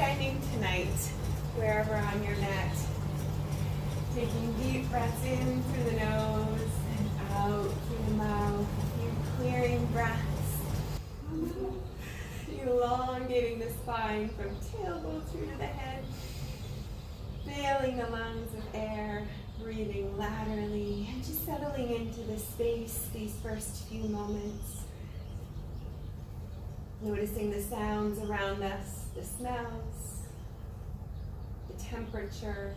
standing tonight, wherever on your mat. Taking deep breaths in through the nose and out through the mouth. You're clearing breaths. Elongating the spine from tailbone through to the head. Filling the lungs with air. Breathing laterally and just settling into the space these first few moments. Noticing the sounds around us, the smells, the temperature.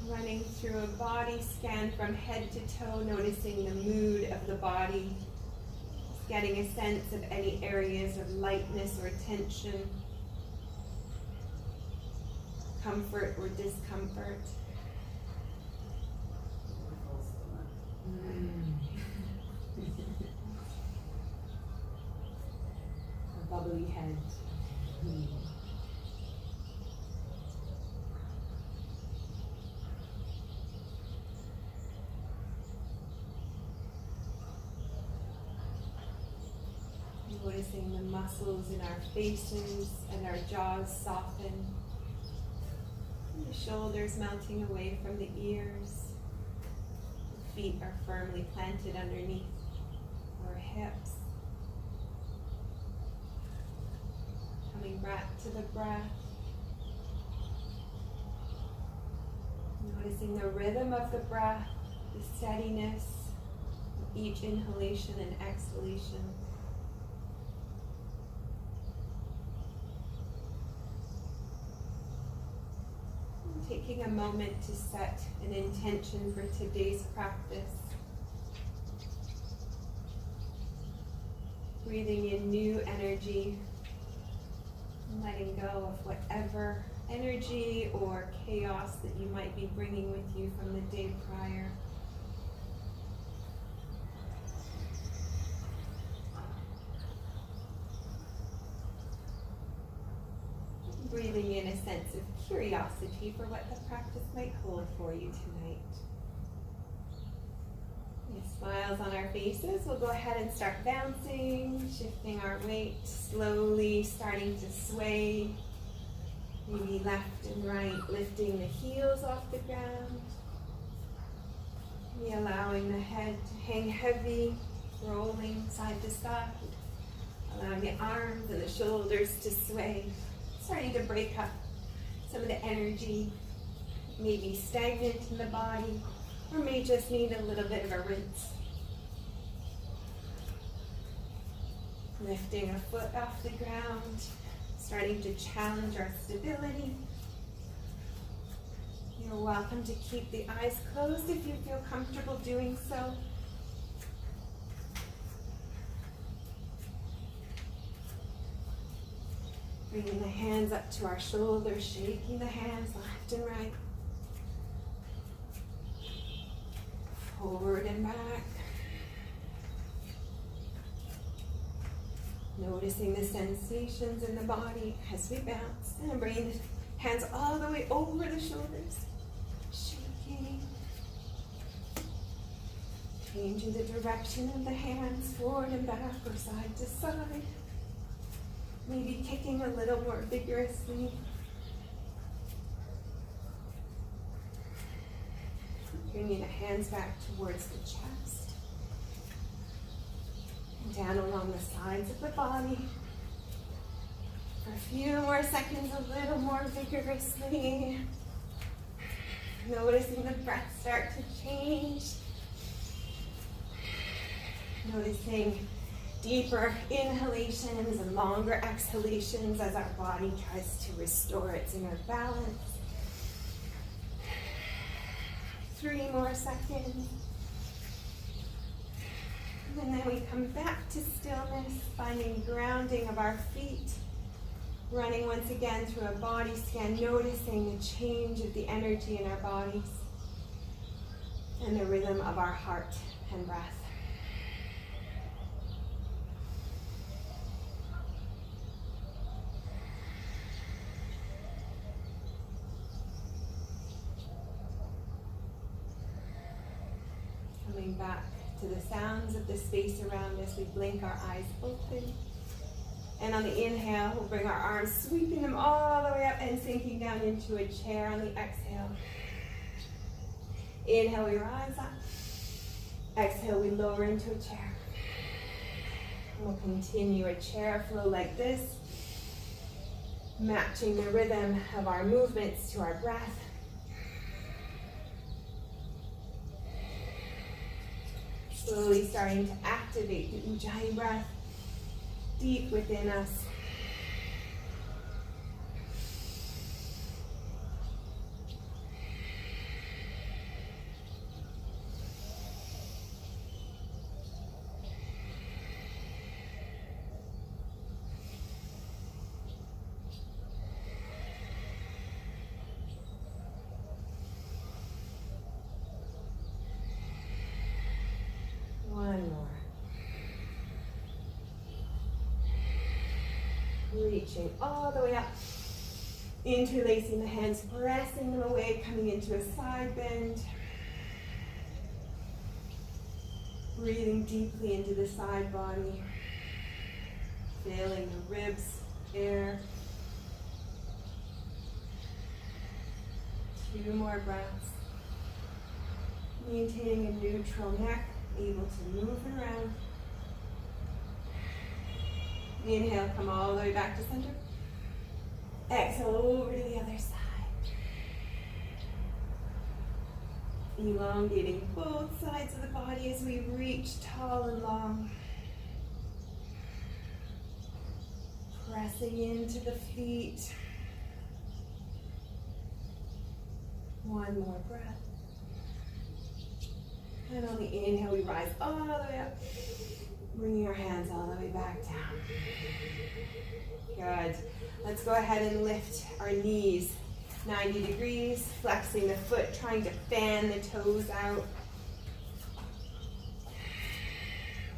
Running through a body scan from head to toe, noticing the mood of the body. Just getting a sense of any areas of lightness or tension. Comfort or discomfort. A bubbly head. Noticing the muscles in our faces and our jaws soften. The shoulders melting away from the ears. The feet are firmly planted underneath our hips. Coming back to the breath. Noticing the rhythm of the breath, the steadiness of each inhalation and exhalation. Taking a moment to set an intention for today's practice. Breathing in new energy, and letting go of whatever energy or chaos that you might be bringing with you from the day prior. Breathing in a sense of curiosity for what the practice might hold for you tonight. With smiles on our faces, we'll go ahead and start bouncing, shifting our weight, slowly starting to sway. Maybe left and right, lifting the heels off the ground. Maybe allowing the head to hang heavy, rolling side to side. Allowing the arms and the shoulders to sway. Starting to break up some of the energy, maybe stagnant in the body, or may just need a little bit of a rinse. Lifting a foot off the ground, starting to challenge our stability. You're welcome to keep the eyes closed if you feel comfortable doing so. Bringing the hands up to our shoulders, shaking the hands left and right. Forward and back. Noticing the sensations in the body as we bounce. And bringing the hands all the way over the shoulders. Shaking. Changing the direction of the hands forward and back or side to side. Maybe kicking a little more vigorously. Bringing the hands back towards the chest. And down along the sides of the body. For a few more seconds, a little more vigorously. Noticing the breath start to change. Noticing deeper inhalations and longer exhalations as our body tries to restore its inner balance. 3 more seconds. And then we come back to stillness, finding grounding of our feet. Running once again through a body scan, noticing the change of the energy in our bodies and the rhythm of our heart and breath. Coming back to the sounds of the space around us, we blink our eyes open. And on the inhale, we'll bring our arms, sweeping them all the way up and sinking down into a chair on the exhale. Inhale, we rise up. Exhale, we lower into a chair. We'll continue a chair flow like this, matching the rhythm of our movements to our breath. Slowly starting to activate the Ujjayi breath deep within us. One more. Reaching all the way up, interlacing the hands, pressing them away, coming into a side bend. Breathing deeply into the side body, filling the ribs, air. 2 more breaths. Maintaining a neutral neck, able to move around. Inhale, come all the way back to center. Exhale, over to the other side. Elongating both sides of the body as we reach tall and long. Pressing into the feet. 1 more breath. And on the inhale, we rise all the way up, bringing our hands all the way back down. Good. Let's go ahead and lift our knees 90 degrees, flexing the foot, trying to fan the toes out.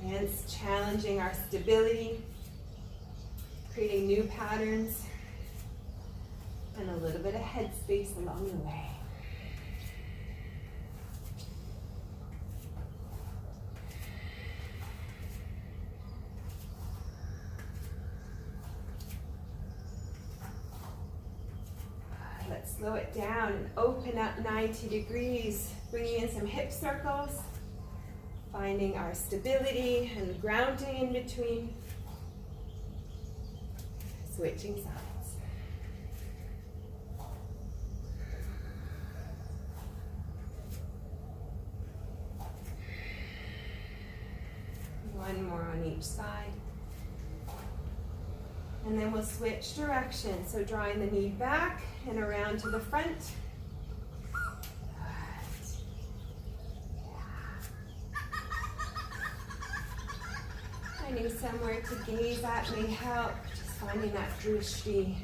Hence, challenging our stability, creating new patterns, and a little bit of headspace along the way. Let's slow it down and open up 90 degrees, bringing in some hip circles, finding our stability and grounding in between. Switching sides. One more on each side. And then we'll switch directions. So drawing the knee back and around to the front. Finding somewhere to gaze at may help. Just finding that drishti.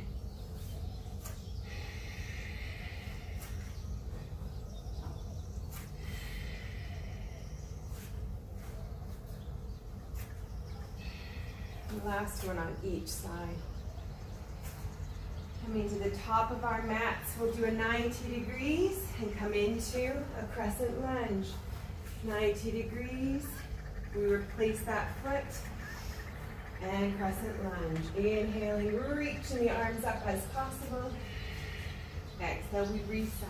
Last one on each side. Coming to the top of our mats, we'll do a 90 degrees and come into a crescent lunge. 90 degrees, we replace that foot and crescent lunge. Inhaling, reaching the arms up as possible. Exhale, we reset.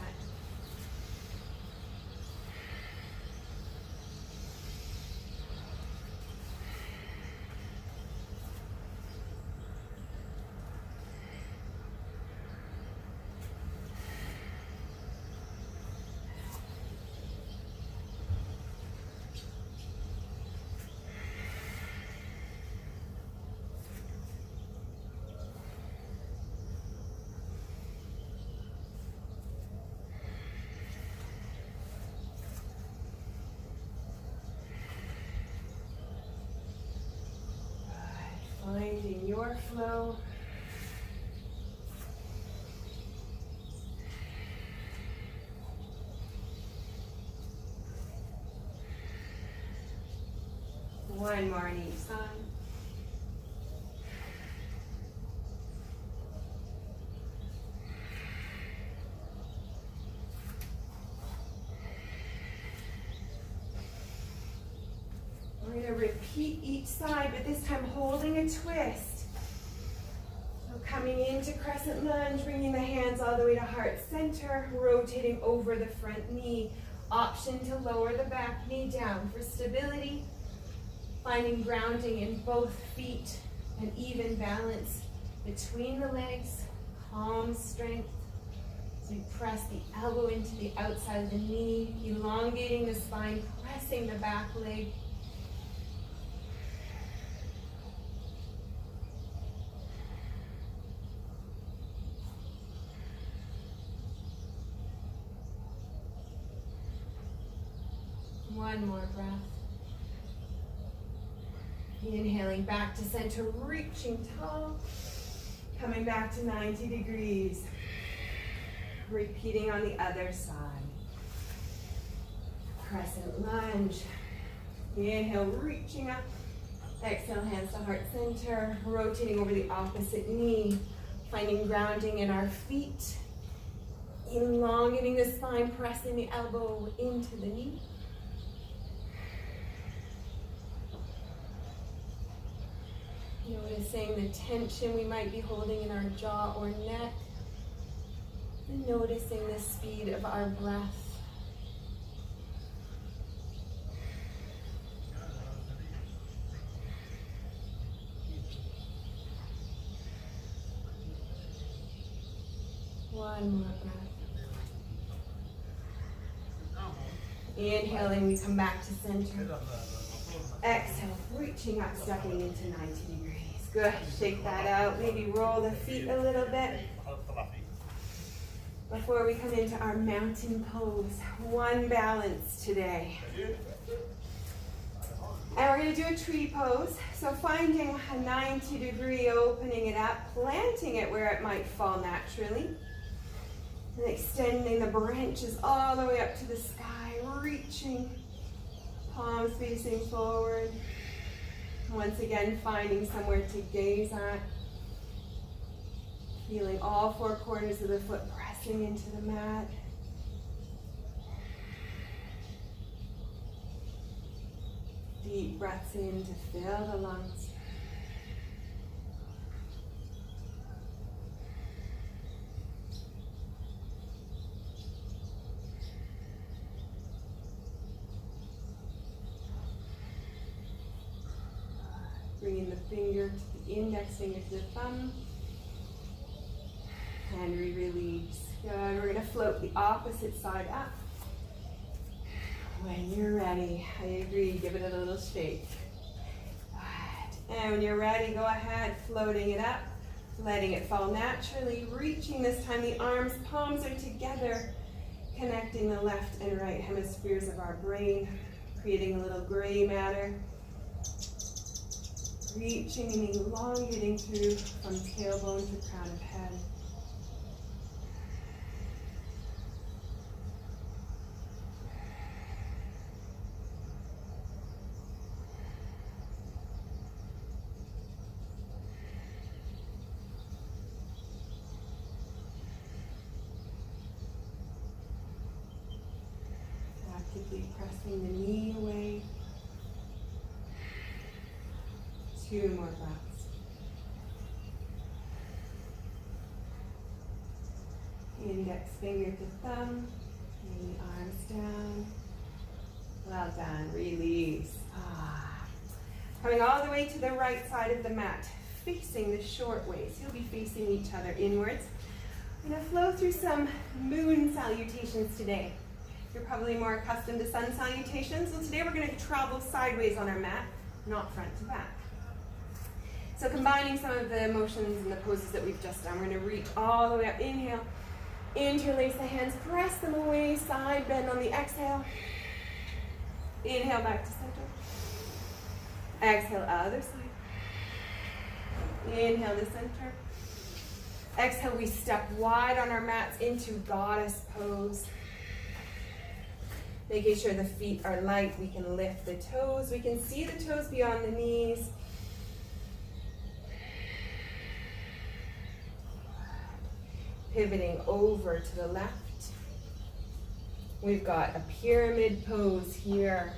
Finding your flow. One more on each side. We're going to repeat each side, but this time holding a twist. So coming into crescent lunge, bringing the hands all the way to heart center, rotating over the front knee. Option to lower the back knee down for stability. Finding grounding in both feet and even balance between the legs. Calm strength. So you press the elbow into the outside of the knee, elongating the spine, pressing the back leg. One more breath. Inhaling back to center, reaching tall. Coming back to 90 degrees. Repeating on the other side. Crescent lunge. Inhale, reaching up. Exhale, hands to heart center. Rotating over the opposite knee. Finding grounding in our feet. Elongating the spine, pressing the elbow into the knee. Noticing the tension we might be holding in our jaw or neck. And noticing the speed of our breath. One more breath. Inhaling, we come back to center. Exhale, reaching up, stepping into 90 degrees. Good, shake that out. Maybe roll the feet a little bit. Before we come into our mountain pose, one balance today. And we're going to do a tree pose. So finding a 90 degree, opening it up, planting it where it might fall naturally. And extending the branches all the way up to the sky, reaching, palms facing forward. Once again, finding somewhere to gaze at. Feeling all four corners of the foot pressing into the mat. Deep breaths in to fill the lungs. Bringing the finger to the index finger to the thumb. And we release. Good. We're going to float the opposite side up. When you're ready, I agree, give it a little shake. Good. And when you're ready, go ahead, floating it up, letting it fall naturally, reaching this time the arms, palms are together, connecting the left and right hemispheres of our brain, creating a little gray matter. Reaching and elongating through from tailbone to crown of head. Actively pressing the knee away. Two more breaths. Index finger to thumb, and the arms down. Well done, release. Coming all the way to the right side of the mat, facing the short ways. You'll be facing each other inwards. I'm going to flow through some moon salutations today. You're probably more accustomed to sun salutations. So today we're going to travel sideways on our mat, not front to back. So combining some of the motions and the poses that we've just done, we're going to reach all the way up. Inhale, interlace the hands, press them away, side bend on the exhale. Inhale back to center. Exhale, other side. Inhale to center. Exhale, we step wide on our mats into goddess pose. Making sure the feet are light, we can lift the toes. We can see the toes beyond the knees. Pivoting over to the left. We've got a pyramid pose here.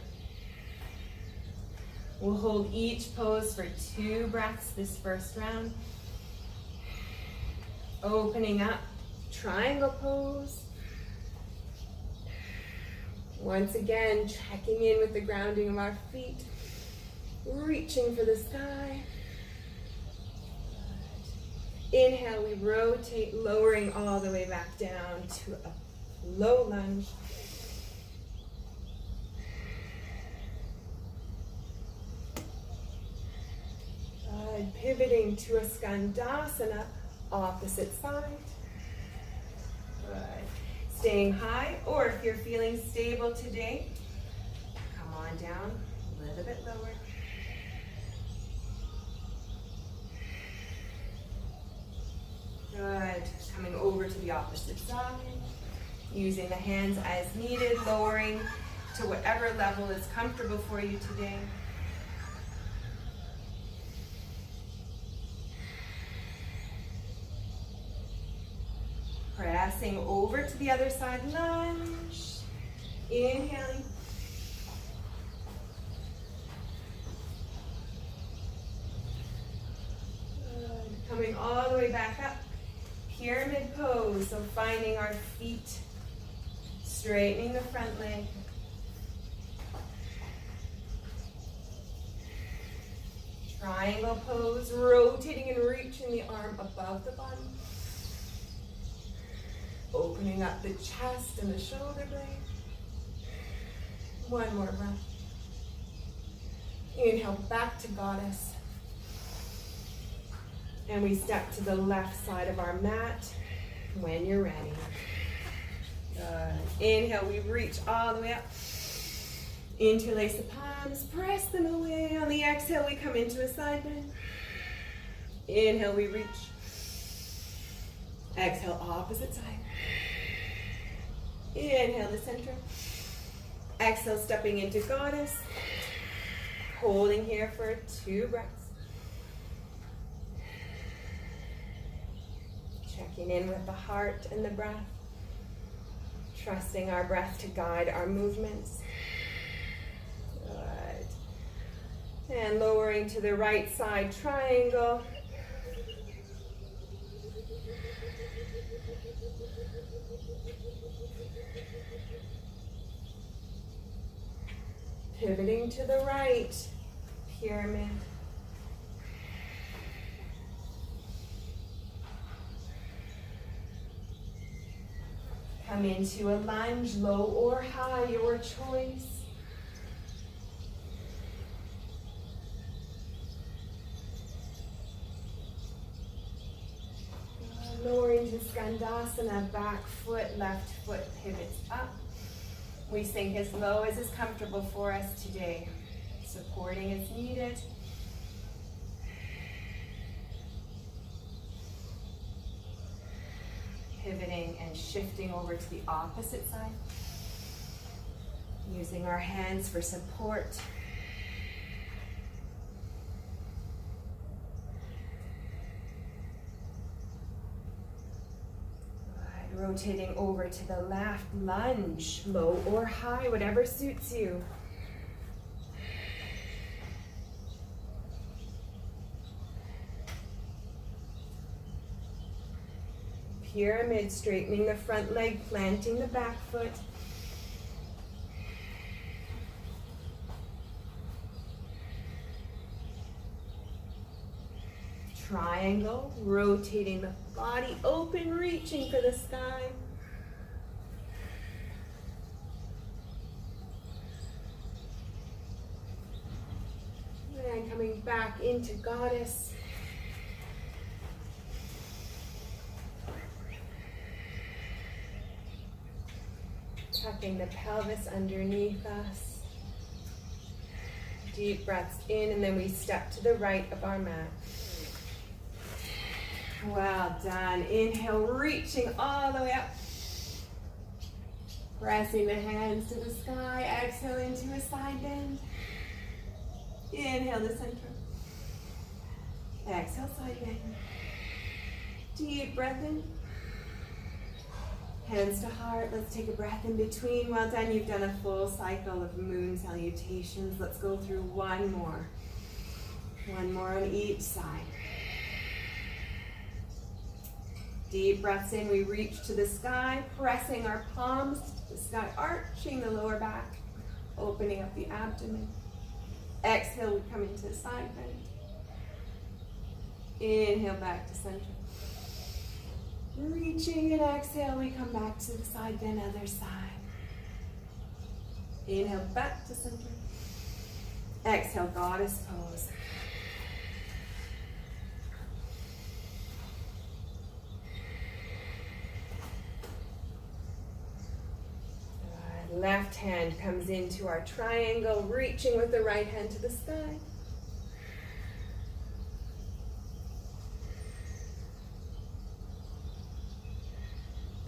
We'll hold each pose for 2 breaths this first round. Opening up, triangle pose. Once again, checking in with the grounding of our feet, reaching for the sky. Inhale, we rotate, lowering all the way back down to a low lunge. Good. Pivoting to a skandasana, opposite side. Good. Staying high, or if you're feeling stable today, come on down a little bit lower. Good. Coming over to the opposite side. Using the hands as needed, lowering to whatever level is comfortable for you today. Pressing over to the other side, lunge. Inhaling. Good. Coming all the way back up. Pyramid pose, so finding our feet, straightening the front leg. Triangle pose, rotating and reaching the arm above the body. Opening up the chest and the shoulder blade. One more breath. Inhale, back to goddess. And we step to the left side of our mat when you're ready. Good. Inhale, we reach all the way up. Interlace the palms, press them away. On the exhale, we come into a side bend. Inhale, we reach. Exhale, opposite side. Inhale, the center. Exhale, stepping into goddess. Holding here for 2 breaths. Checking in with the heart and the breath. Trusting our breath to guide our movements. Good. And lowering to the right side, triangle. Pivoting to the right, pyramid. Come into a lunge, low or high, your choice. Lowering to skandasana, back foot, left foot pivots up. We sink as low as is comfortable for us today, supporting as needed. Pivoting and shifting over to the opposite side. Using our hands for support. Rotating over to the left, lunge, low or high, whatever suits you. Pyramid, straightening the front leg, planting the back foot. Triangle, rotating the body open, reaching for the sky. And coming back into goddess. Tucking the pelvis underneath us. Deep breaths in, and then we step to the right of our mat. Well done. Inhale, reaching all the way up. Pressing the hands to the sky. Exhale into a side bend. Inhale the center. Exhale, side bend. Deep breath in. Hands to heart. Let's take a breath in between. Well done. You've done a full cycle of moon salutations. Let's go through one more. One more on each side. Deep breaths in, we reach to the sky, pressing our palms to the sky, arching the lower back, opening up the abdomen. Exhale, we come into the side bend. Inhale, back to center. Reaching and exhale, we come back to the side bend, other side. Inhale, back to center. Exhale, goddess pose. Left hand comes into our triangle, reaching with the right hand to the sky.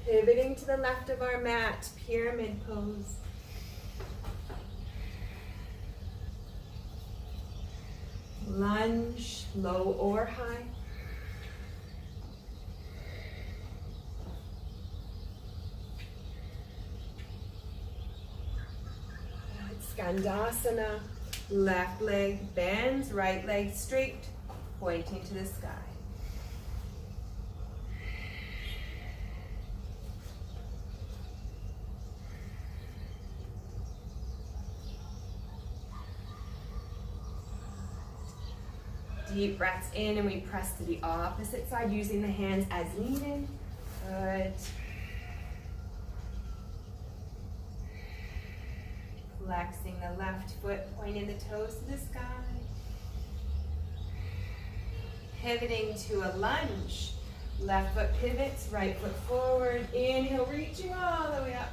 Pivoting to the left of our mat, pyramid pose. Lunge, low or high. Skandasana, left leg bends, right leg straight, pointing to the sky. Deep breaths in and we press to the opposite side using the hands as needed. Good. Flexing the left foot, pointing the toes to the sky. Pivoting to a lunge. Left foot pivots, right foot forward. Inhale, reaching all the way up.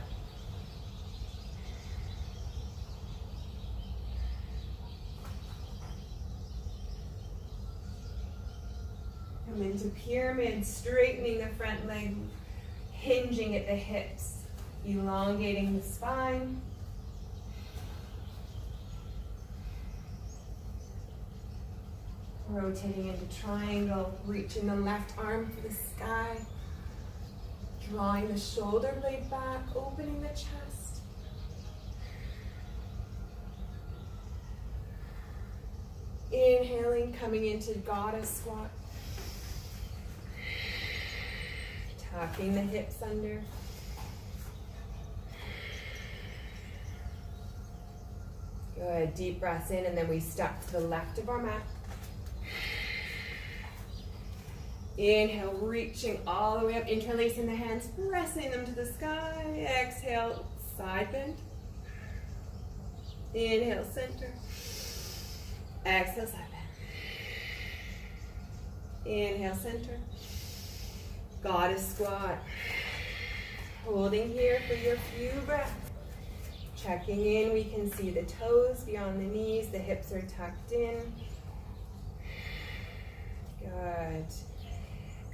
Come into pyramid, straightening the front leg, hinging at the hips, elongating the spine. Rotating into triangle, reaching the left arm for the sky. Drawing the shoulder blade back, opening the chest. Inhaling, coming into goddess squat. Tucking the hips under. Good, deep breaths in and then we step to the left of our mat. Inhale, reaching all the way up, interlacing the hands, pressing them to the sky. Exhale, side bend. Inhale, center. Exhale, side bend. Inhale, center. Goddess squat. Holding here for your few breaths. Checking in, we can see the toes beyond the knees, the hips are tucked in. Good.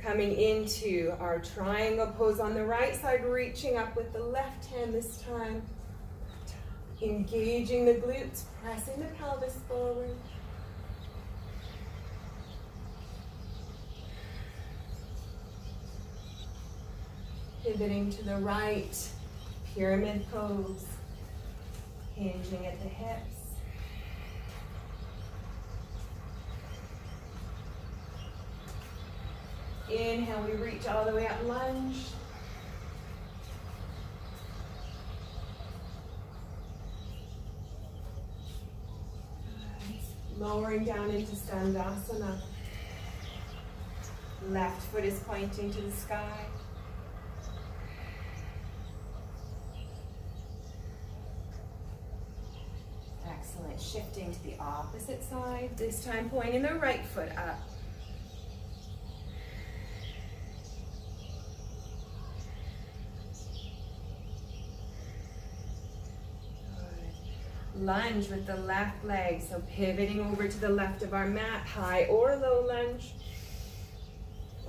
Coming into our triangle pose on the right side, reaching up with the left hand this time. Engaging the glutes, pressing the pelvis forward. Pivoting to the right, pyramid pose. Hinging at the hips. Inhale, we reach all the way up, lunge. Lowering down into Skandasana. Left foot is pointing to the sky. Excellent. Shifting to the opposite side, this time pointing the right foot up. Lunge with the left leg, so pivoting over to the left of our mat, high or low lunge.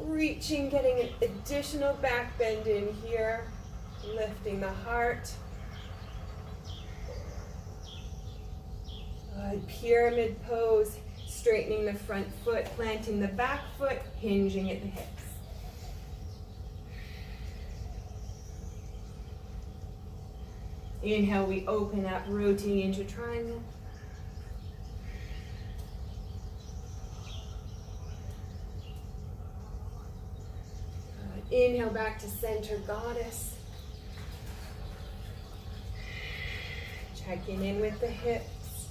Reaching, getting an additional back bend in here, lifting the heart. Good, pyramid pose, straightening the front foot, planting the back foot, hinging at the hips. Inhale, we open up, rotating into triangle. Inhale back to center, goddess. Checking in with the hips.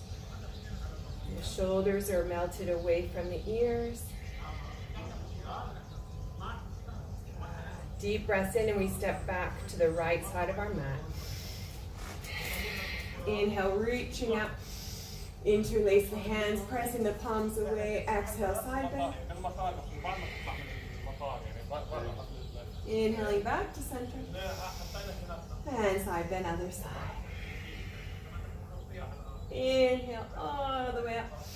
The shoulders are melted away from the ears. Deep breaths in and we step back to the right side of our mat. Inhale, reaching up. Interlace the hands, pressing the palms away. Exhale, side bend. Inhaling back to center. And side bend, other side. Inhale all the way up.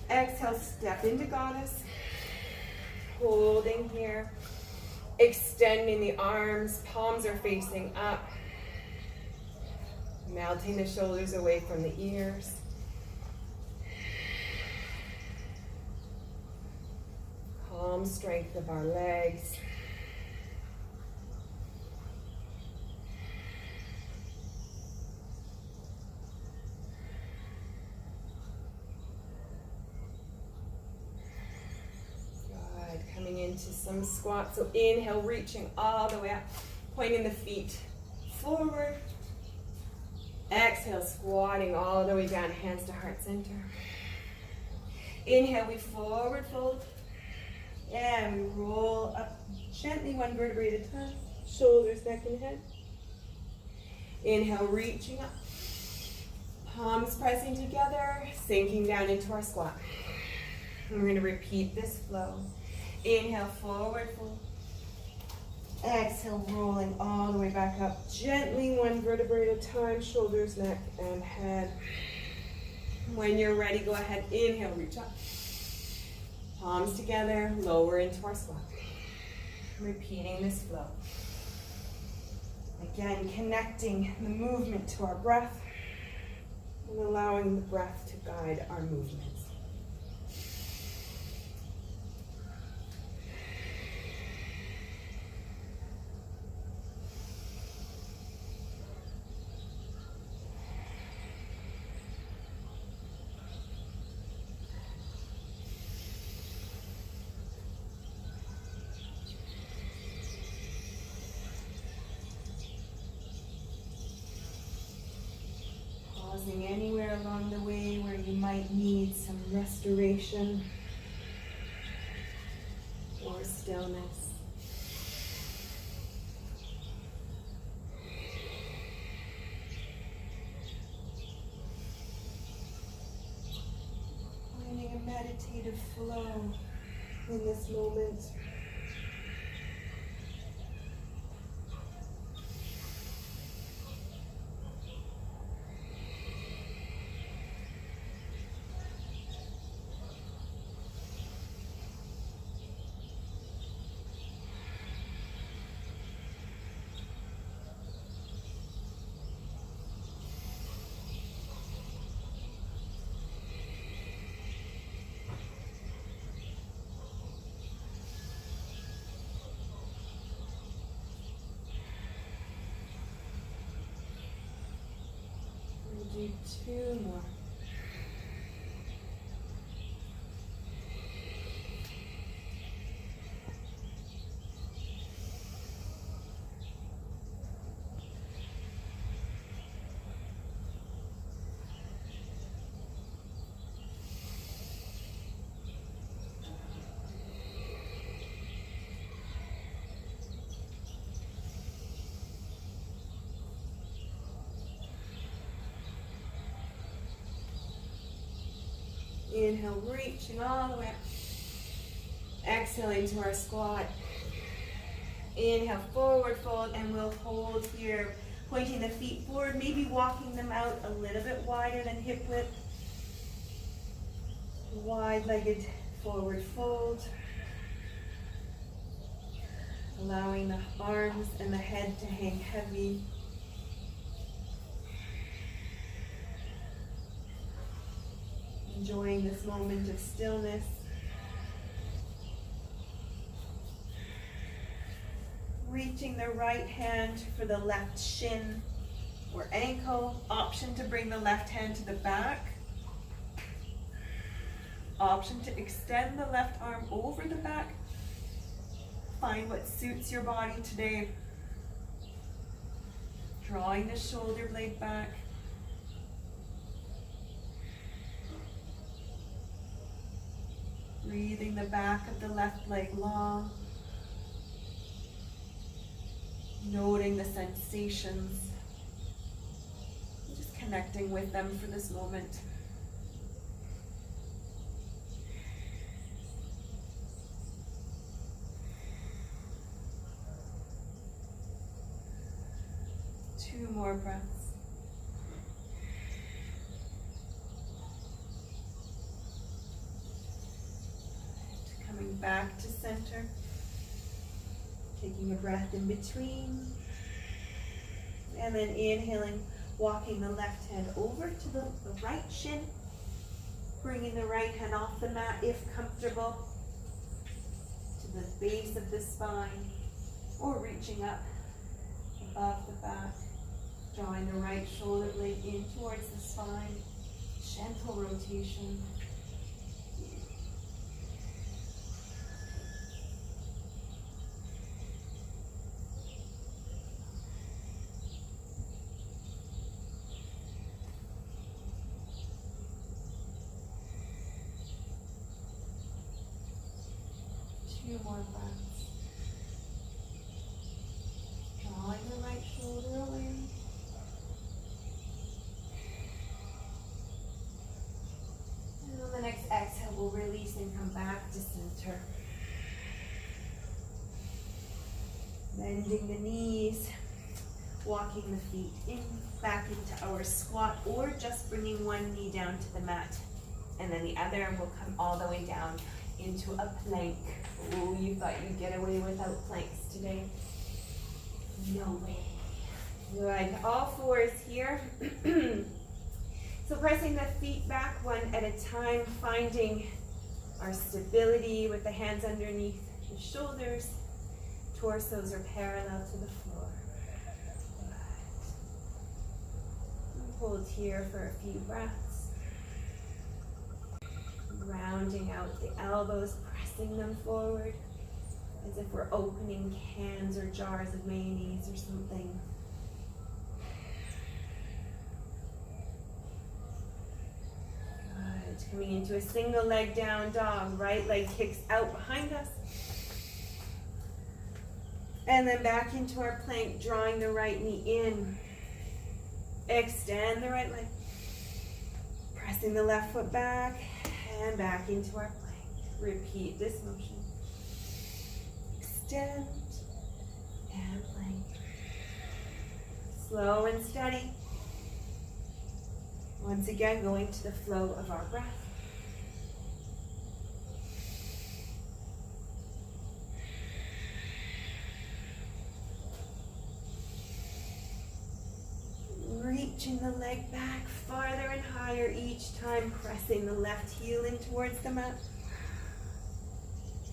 Exhale, step into goddess. Holding here. Extending the arms, palms are facing up. Melting the shoulders away from the ears. Calm strength of our legs. Coming into some squats. So inhale, reaching all the way up, pointing the feet forward. Exhale, squatting all the way down, hands to heart center. Inhale, we forward fold. And we roll up gently, one vertebrae at a time. Shoulders, neck, and head. Inhale, reaching up. Palms pressing together, sinking down into our squat. And we're going to repeat this flow. Inhale, forward fold. Exhale, rolling all the way back up. Gently, one vertebrae at a time. Shoulders, neck, and head. When you're ready, go ahead. Inhale, reach up. Palms together, lower into our squat. Repeating this flow. Again, connecting the movement to our breath and allowing the breath to guide our movements. Pausing anywhere along the way where you might need some restoration or stillness. Finding a meditative flow in this moment. Do two more. Inhale, reaching all the way up. Exhaling to our squat. Inhale, forward fold, and we'll hold here, pointing the feet forward, maybe walking them out a little bit wider than hip width. Wide-legged forward fold. Allowing the arms and the head to hang heavy. Enjoying this moment of stillness. Reaching the right hand for the left shin or ankle. Option to bring the left hand to the back. Option to extend the left arm over the back. Find what suits your body today. Drawing the shoulder blade back. Breathing the back of the left leg long. Noting the sensations. Just connecting with them for this moment. Two more breaths. Coming back to center. Taking a breath in between. And then inhaling, walking the left hand over to the right shin. Bringing the right hand off the mat if comfortable. To the base of the spine. Or reaching up above the back. Drawing the right shoulder blade in towards the spine. Gentle rotation. Two more breaths. Drawing the right shoulder away. And on the next exhale, we'll release and come back to center. Bending the knees. Walking the feet in, back into our squat, or just bringing one knee down to the mat. And then the other will come all the way down into a plank. Oh, you thought you'd get away without planks today? No way. Good. All fours here. So pressing the feet back one at a time, finding our stability with the hands underneath the shoulders. Torsos are parallel to the floor. Good. Hold here for a few breaths. Rounding out the elbows, pressing them forward as if we're opening cans or jars of mayonnaise or something. Good. Coming into a single leg down dog. Right leg kicks out behind us. And then back into our plank, drawing the right knee in. Extend the right leg. Pressing the left foot back. And back into our plank. Repeat this motion. Extend and plank. Slow and steady. Once again, going to the flow of our breath. Reaching the leg back farther and higher each time, pressing the left heel in towards the mat.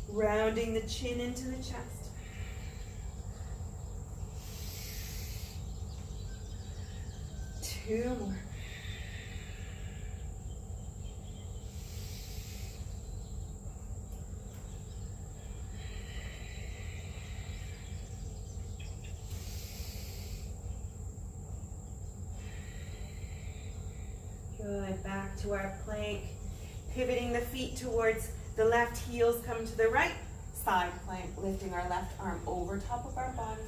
Rounding the chin into the chest. Two more. Good, back to our plank. Pivoting the feet towards the left, heels come to the right. Side plank, lifting our left arm over top of our bodies.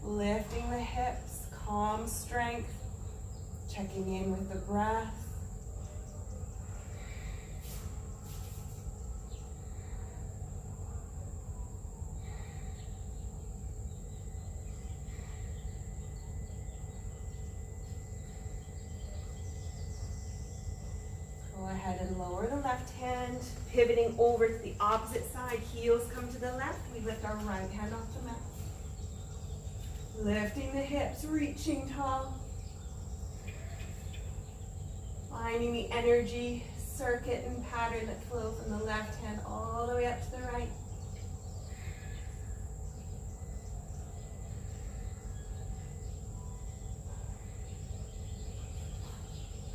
Lifting the hips, calm strength. Checking in with the breath. Go ahead and lower the left hand, pivoting over to the opposite side. Heels come to the left. We lift our right hand off the mat. Lifting the hips, reaching tall. Finding the energy, circuit, and pattern that flow from the left hand all the way up to the right.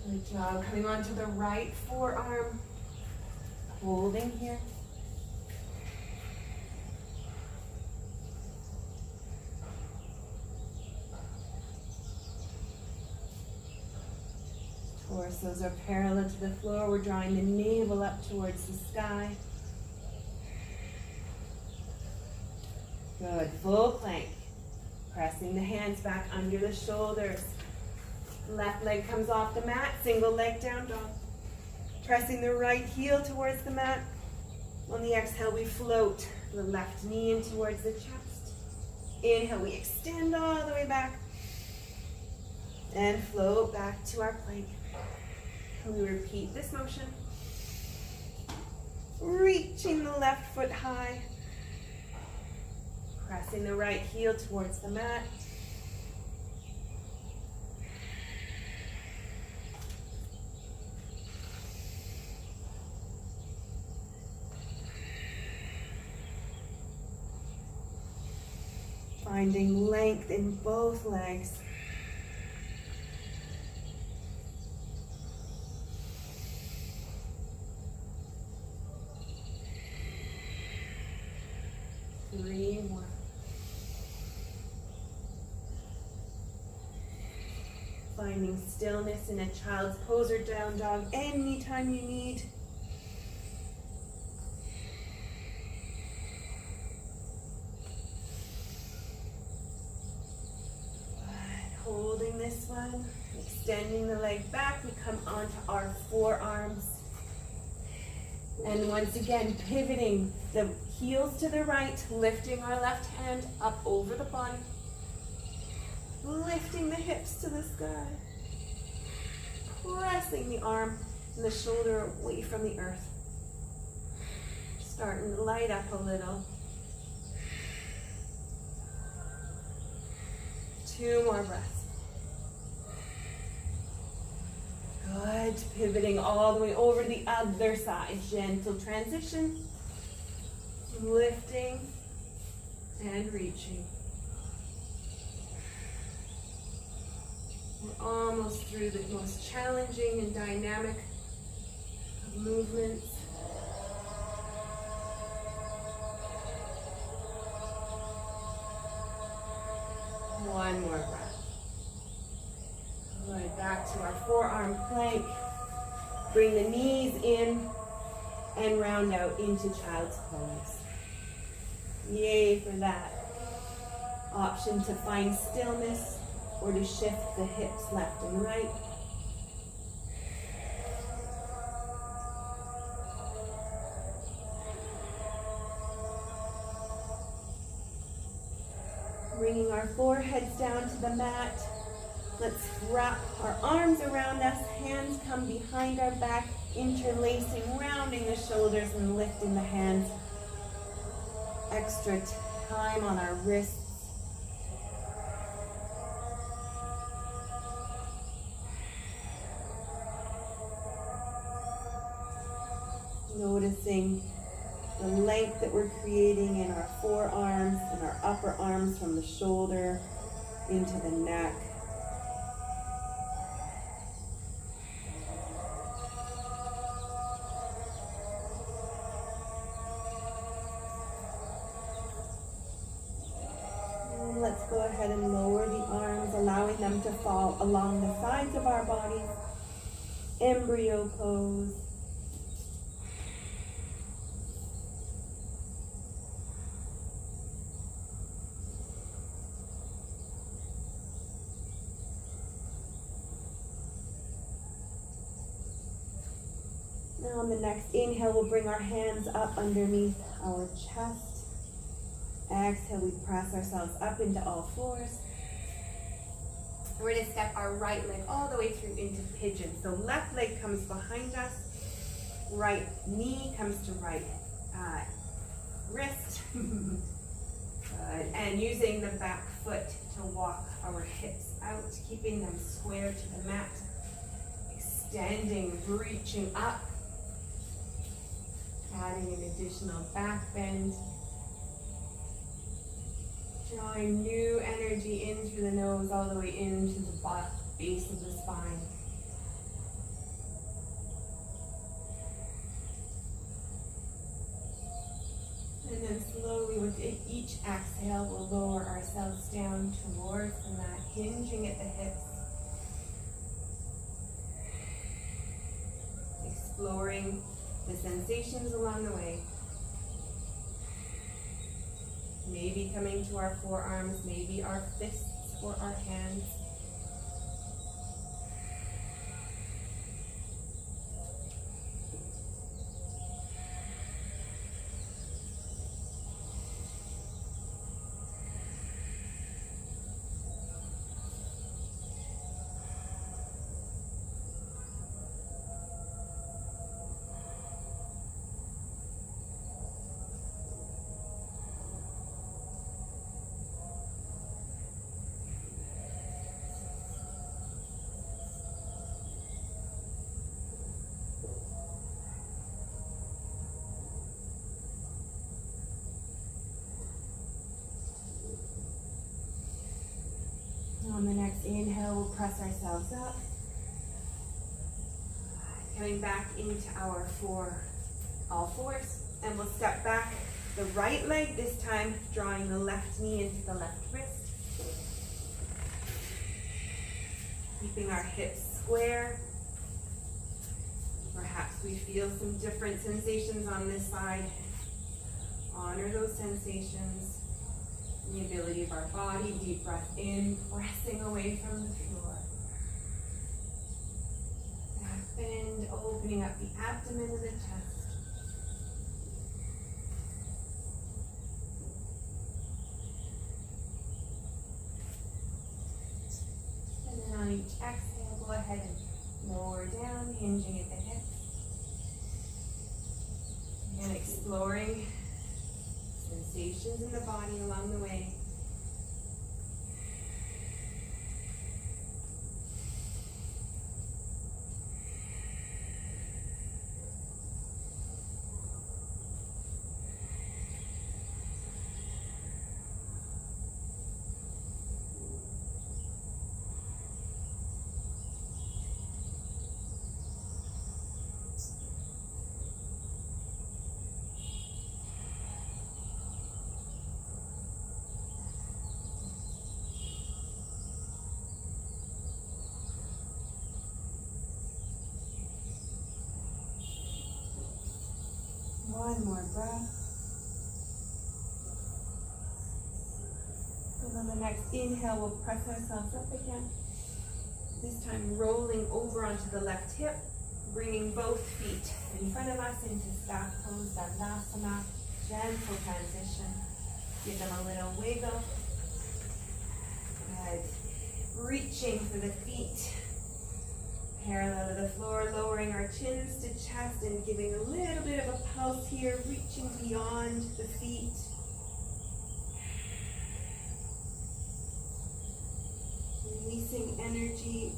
Good job. Coming onto the right forearm. Holding here. Torsos are parallel to the floor. We're drawing the navel up towards the sky. Good, full plank. Pressing the hands back under the shoulders. Left leg comes off the mat, single leg down dog. Pressing the right heel towards the mat. On the exhale, we float the left knee in towards the chest. Inhale, we extend all the way back. And float back to our plank. We repeat this motion. Reaching the left foot high. Pressing the right heel towards the mat. Finding length in both legs. Three more. Finding stillness in a child's pose or down dog anytime you need. Holding this one, extending the leg back, we come onto our forearms. And once again, pivoting the heels to the right, lifting our left hand up over the body. Lifting the hips to the sky. Pressing the arm and the shoulder away from the earth. Starting to light up a little. 2 more breaths. Good. Pivoting all the way over to the other side. Gentle transition. Lifting and reaching. We're almost through the most challenging and dynamic of movements. One more breath. Good, back to our forearm plank. Bring the knees in and round out into child's pose. Yay for that. Option to find stillness or to shift the hips left and right. Bringing our foreheads down to the mat. Let's wrap our arms around us. Hands come behind our back, interlacing, rounding the shoulders and lifting the hands. Extra time on our wrists. Noticing the length that we're creating in our forearms and our upper arms from the shoulder into the neck. And let's go ahead and lower the arms, allowing them to fall along the sides of our bodies. Embryo pose. Now on the next inhale, we'll bring our hands up underneath our chest. Exhale, we press ourselves up into all fours. We're going to step our right leg all the way through into pigeon. So left leg comes behind us. Right knee comes to right wrist. Good. And using the back foot to walk our hips out, keeping them square to the mat. Extending, reaching up. Adding an additional back bend. Drawing new energy in through the nose all the way into the base of the spine. And then slowly with each exhale, we'll lower ourselves down towards the mat, hinging at the hips. exploring the sensations along the way. Maybe coming to our forearms, maybe our fists or our hands. On the next inhale, we'll press ourselves up. Coming back into our all fours, and we'll step back the right leg this time, drawing the left knee into the left wrist. Keeping our hips square. Perhaps we feel some different sensations on this side. Honor those sensations. The ability of our body, deep breath in, pressing away from the floor. Back bend, opening up the abdomen and the chest. And then on each exhale, go ahead and lower down, hinging at the hips. And exploring sensations in the body along the way. One more breath. And on the next inhale, we'll press ourselves up again. This time rolling over onto the left hip, bringing both feet in front of us into staff pose, Dandasana, gentle transition. Give them a little wiggle. Good. Reaching for the feet. Parallel to the floor, lowering our chins to chest and giving a little bit of a pulse here, reaching beyond the feet. Releasing energy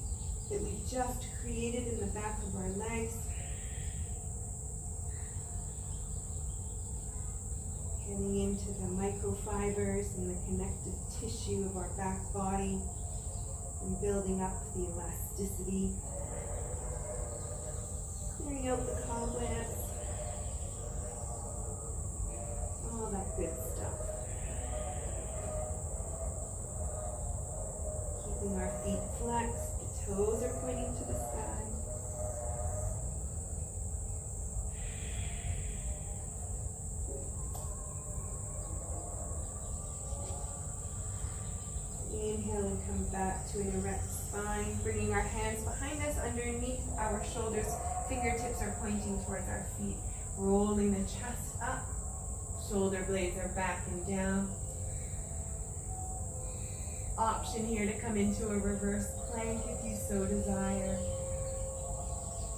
that we just created in the back of our legs. Getting into the microfibers and the connective tissue of our back body and building up the elasticity. Clearing out the cobwebs, all that good stuff. Keeping our feet flexed, the toes are pointing to the sky. Inhale and come back to an erect spine, bringing our hands behind us underneath our shoulders. Fingertips are pointing towards our feet, rolling the chest up. Shoulder blades are back and down. Option here to come into a reverse plank if you so desire.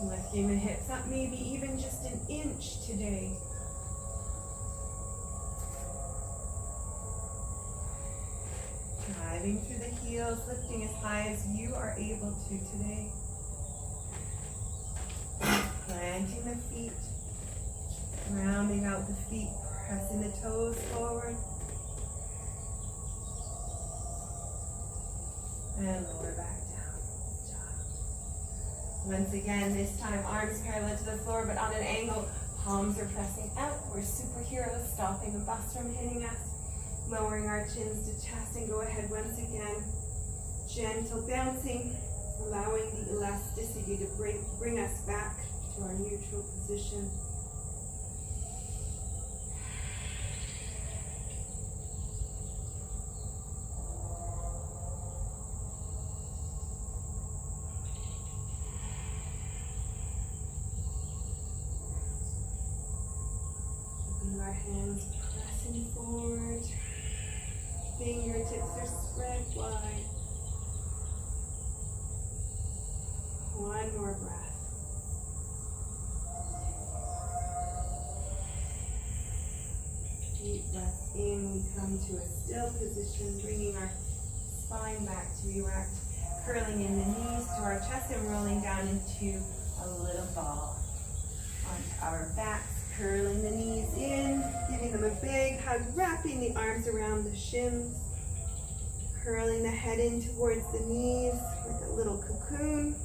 Lifting the hips up, maybe even just an inch today. Driving through the heels, lifting as high as you are able to today. Planting the feet, rounding out the feet, pressing the toes forward. And lower back down. Good job. Once again, this time arms parallel to the floor, but on an angle. Palms are pressing out. We're superheroes, stopping the bus from hitting us. Lowering our chins to chest, and go ahead once again. Gentle bouncing, allowing the elasticity to bring us back to to our neutral position. Keeping our hands pressing forward. Fingertips are spread wide. One more breath. Deep breath in. We come to a still position, bringing our spine back to erect, curling in the knees to our chest and rolling down into a little ball. Onto our backs, curling the knees in, giving them a big hug, wrapping the arms around the shins, curling the head in towards the knees like a little cocoon.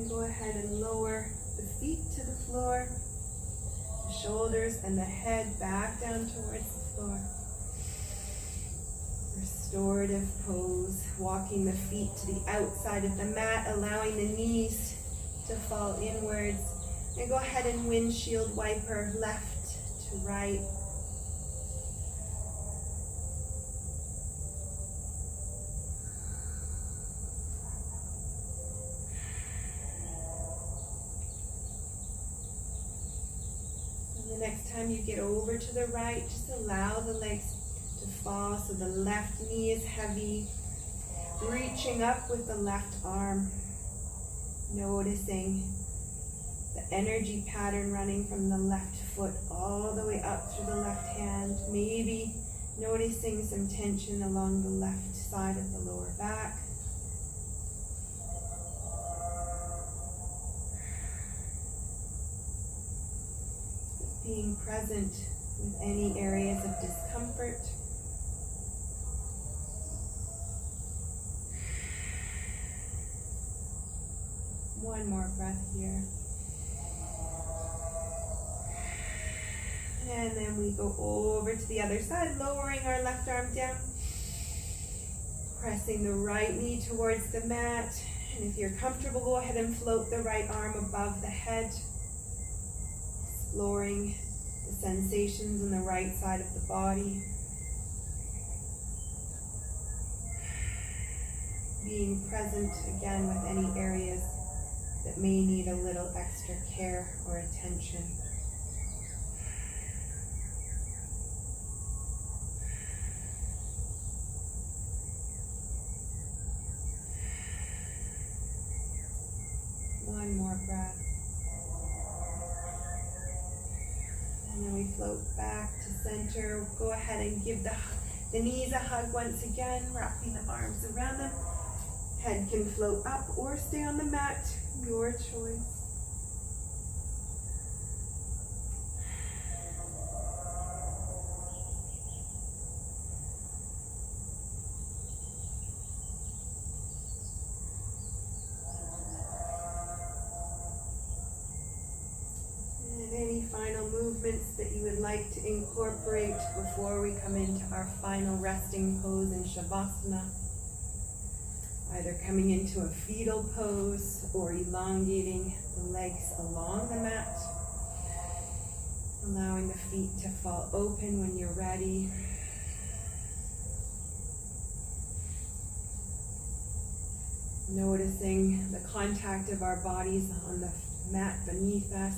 Go ahead and lower the feet to the floor, the shoulders and the head back down towards the floor. Restorative pose, walking the feet to the outside of the mat, allowing the knees to fall inwards. And go ahead and windshield wiper left to right. Next time you get over to the right, just allow the legs to fall so the left knee is heavy. Reaching up with the left arm. Noticing the energy pattern running from the left foot all the way up through the left hand. Maybe noticing some tension along the left side of the lower back. Being present with any areas of discomfort. One more breath here. And then we go over to the other side, lowering our left arm down. Pressing the right knee towards the mat. And if you're comfortable, go ahead and float the right arm above the head. Exploring the sensations on the right side of the body. Being present again with any areas that may need a little extra care or attention. One more breath. And then we float back to center. Go ahead and give the knees a hug once again, wrapping the arms around them. Head can float up or stay on the mat, your choice. Final movements that you would like to incorporate before we come into our final resting pose in Shavasana. Either coming into a fetal pose or elongating the legs along the mat. Allowing the feet to fall open when you're ready. Noticing the contact of our bodies on the mat beneath us.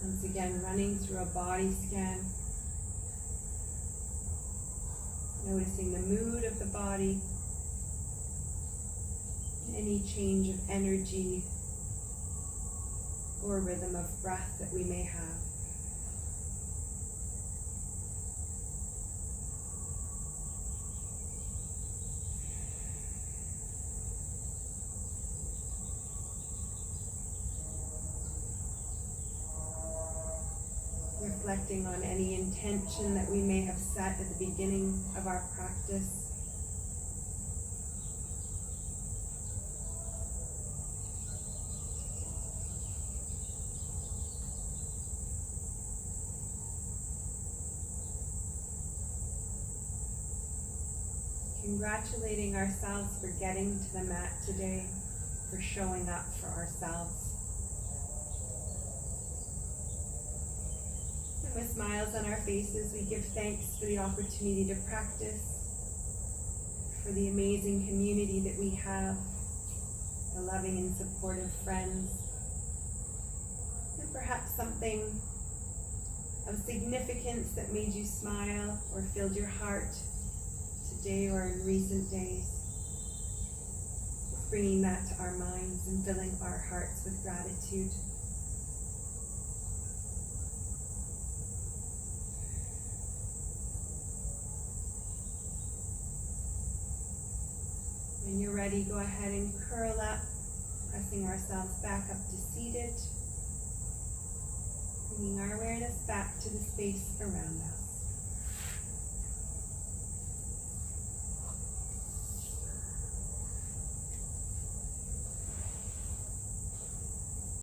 Once again, running through a body scan. Noticing the mood of the body. Any change of energy or rhythm of breath that we may have. Reflecting on any intention that we may have set at the beginning of our practice. congratulating ourselves for getting to the mat today, for showing up for ourselves. And with smiles on our faces, we give thanks for the opportunity to practice, for the amazing community that we have, the loving and supportive friends, and perhaps something of significance that made you smile or filled your heart today or in recent days. Just bringing that to our minds and filling our hearts with gratitude. When you're ready, go ahead and curl up, pressing ourselves back up to seated, bringing our awareness back to the space around us.